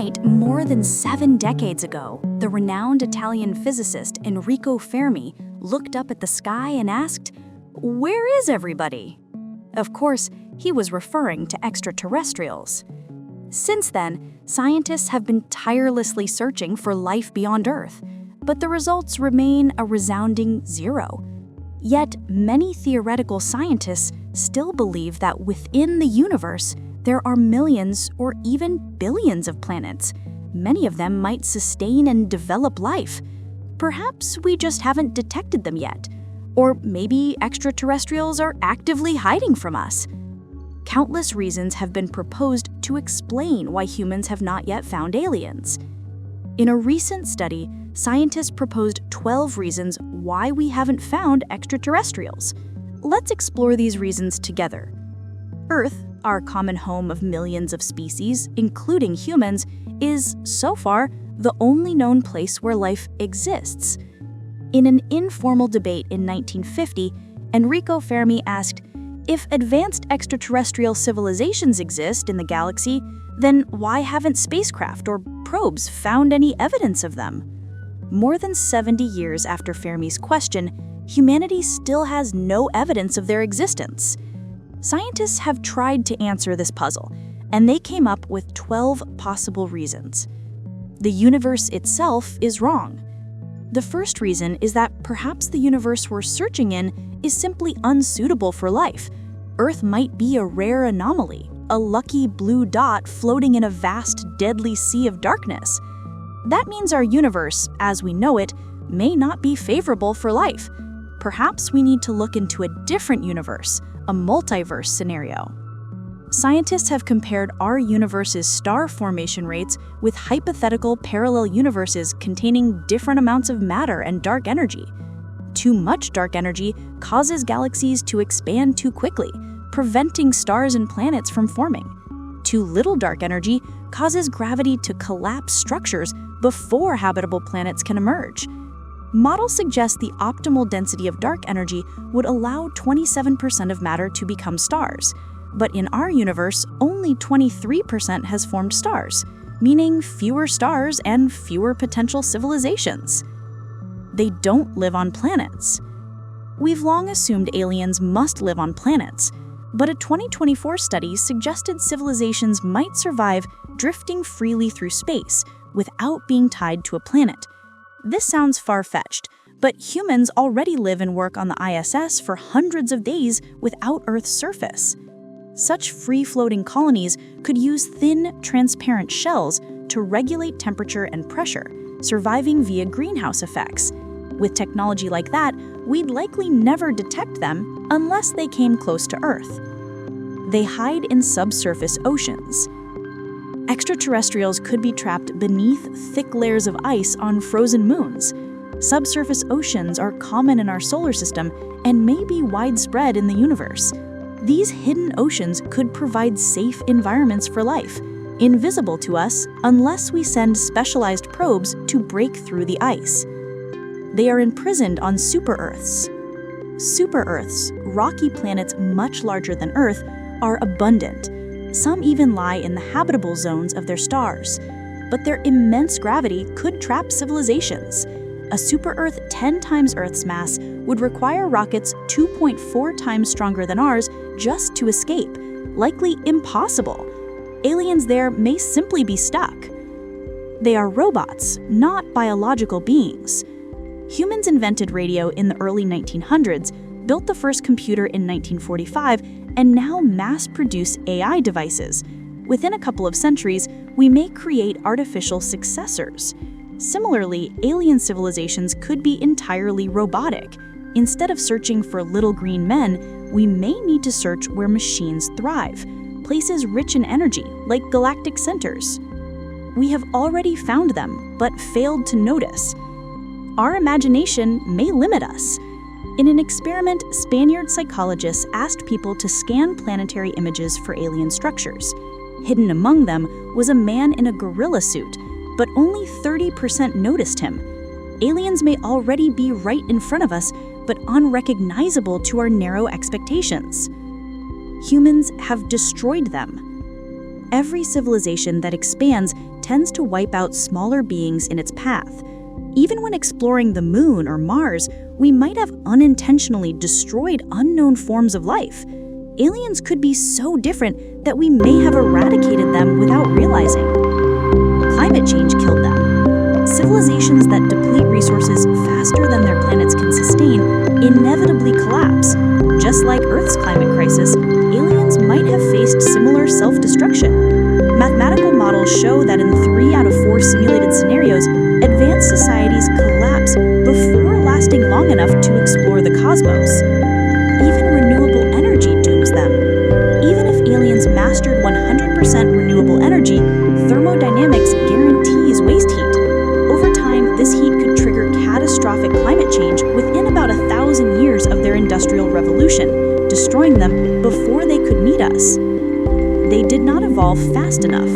night, more than 7 decades ago, the renowned Italian physicist Enrico Fermi looked up at the sky and asked, "Where is everybody?" Of course, he was referring to extraterrestrials. Since then, scientists have been tirelessly searching for life beyond Earth, but the results remain a resounding zero. Yet, many theoretical scientists still believe that within the universe, there are millions or even billions of planets. Many of them might sustain and develop life. Perhaps we just haven't detected them yet. Or maybe extraterrestrials are actively hiding from us. Countless reasons have been proposed to explain why humans have not yet found aliens. In a recent study, scientists proposed 12 reasons why we haven't found extraterrestrials. Let's explore these reasons together. Earth, our common home of millions of species, including humans, is, so far, the only known place where life exists. In an informal debate in 1950, Enrico Fermi asked, "If advanced extraterrestrial civilizations exist in the galaxy, then why haven't spacecraft or probes found any evidence of them?" More than 70 years after Fermi's question, humanity still has no evidence of their existence. Scientists have tried to answer this puzzle, and they came up with 12 possible reasons. The universe itself is wrong. The first reason is that perhaps the universe we're searching in is simply unsuitable for life. Earth might be a rare anomaly, a lucky blue dot floating in a vast, deadly sea of darkness. That means our universe, as we know it, may not be favorable for life. Perhaps we need to look into a different universe, a multiverse scenario. Scientists have compared our universe's star formation rates with hypothetical parallel universes containing different amounts of matter and dark energy. Too much dark energy causes galaxies to expand too quickly, preventing stars and planets from forming. Too little dark energy causes gravity to collapse structures before habitable planets can emerge. Models suggest the optimal density of dark energy would allow 27% of matter to become stars. But in our universe, only 23% has formed stars, meaning fewer stars and fewer potential civilizations. They don't live on planets. We've long assumed aliens must live on planets, but a 2024 study suggested civilizations might survive drifting freely through space without being tied to a planet. This sounds far-fetched, but humans already live and work on the ISS for hundreds of days without Earth's surface. Such free-floating colonies could use thin, transparent shells to regulate temperature and pressure, surviving via greenhouse effects. With technology like that, we'd likely never detect them unless they came close to Earth. They hide in subsurface oceans. Extraterrestrials could be trapped beneath thick layers of ice on frozen moons. Subsurface oceans are common in our solar system and may be widespread in the universe. These hidden oceans could provide safe environments for life, invisible to us unless we send specialized probes to break through the ice. They are imprisoned on super-Earths. Super-Earths, rocky planets much larger than Earth, are abundant. Some even lie in the habitable zones of their stars. But their immense gravity could trap civilizations. A super-Earth 10 times Earth's mass would require rockets 2.4 times stronger than ours just to escape, likely impossible. Aliens there may simply be stuck. They are robots, not biological beings. Humans invented radio in the early 1900s, built the first computer in 1945, and now mass-produce AI devices. Within a couple of centuries, we may create artificial successors. Similarly, alien civilizations could be entirely robotic. Instead of searching for little green men, we may need to search where machines thrive, places rich in energy, like galactic centers. We have already found them, but failed to notice. Our imagination may limit us. In an experiment, Spaniard psychologists asked people to scan planetary images for alien structures. Hidden among them was a man in a gorilla suit, but only 30% noticed him. Aliens may already be right in front of us, but unrecognizable to our narrow expectations. Humans have destroyed them. Every civilization that expands tends to wipe out smaller beings in its path. Even when exploring the Moon or Mars, we might have unintentionally destroyed unknown forms of life. Aliens could be so different that we may have eradicated them without realizing. Climate change killed them. Civilizations that deplete resources faster than their planets can sustain inevitably collapse. Just like Earth's climate crisis, aliens might have faced similar self-destruction. Mathematical models show that in 3 out of 4 simulated scenarios, advanced societies collapse before lasting long enough to explore the cosmos. Even renewable energy dooms them. Even if aliens mastered 100% renewable energy, thermodynamics guarantees waste heat. Over time, this heat could trigger catastrophic climate change within about 1,000 years of their industrial revolution, destroying them before they could meet us. They did not evolve fast enough.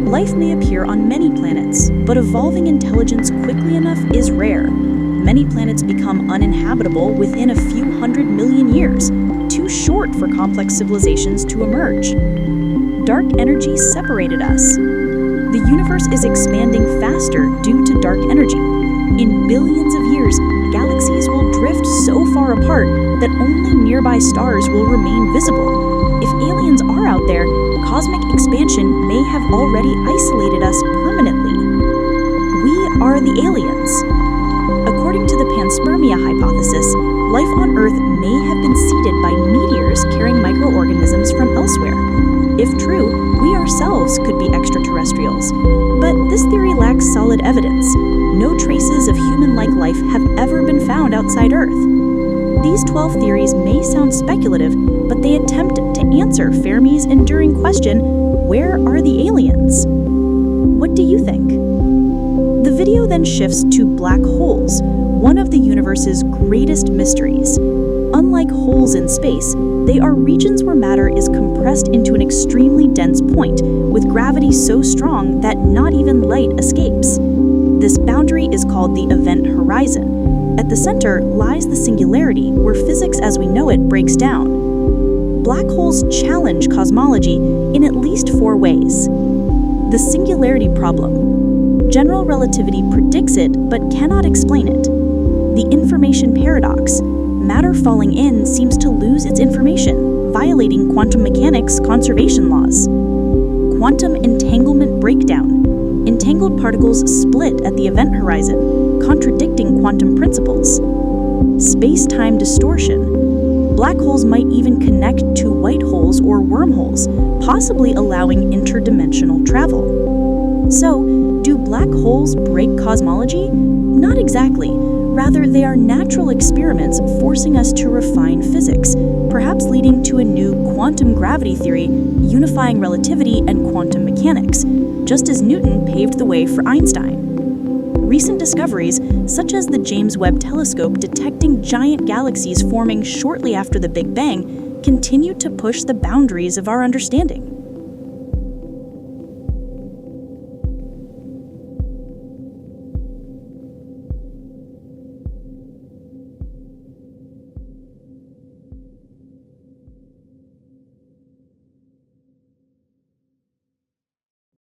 Life may appear on many planets, but evolving intelligence quickly enough is rare. Many planets become uninhabitable within a few 100 million years, too short for complex civilizations to emerge. Dark energy separated us. The universe is expanding faster due to dark energy. In billions of years, galaxies will drift so far apart that only nearby stars will remain visible. If aliens are out there, cosmic expansion may have already isolated us permanently. We are the aliens. According to the panspermia hypothesis, life on Earth may have been seeded by meteors carrying microorganisms from elsewhere. If true, we ourselves could be extraterrestrials. But this theory lacks solid evidence. No traces of human-like life have ever been found outside Earth. These 12 theories may sound speculative, but they attempt to answer Fermi's enduring question, where are the aliens? What do you think? The video then shifts to black holes, one of the universe's greatest mysteries. Unlike holes in space, they are regions where matter is compressed into an extremely dense point, with gravity so strong that not even light escapes. This boundary is called the event horizon. At the center lies the singularity, where physics as we know it breaks down. Black holes challenge cosmology in at least 4 ways. The singularity problem. General relativity predicts it but cannot explain it. The information paradox. Matter falling in seems to lose its information, violating quantum mechanics conservation laws. Quantum entanglement breakdown. Entangled particles split at the event horizon, contradicting quantum principles. Space-time distortion. Black holes might even connect to white holes or wormholes, possibly allowing interdimensional travel. So, do black holes break cosmology? Not exactly. Rather, they are natural experiments forcing us to refine physics, perhaps leading to a new quantum gravity theory unifying relativity and quantum mechanics, just as Newton paved the way for Einstein. Recent discoveries, such as the James Webb Telescope detecting giant galaxies forming shortly after the Big Bang, continue to push the boundaries of our understanding.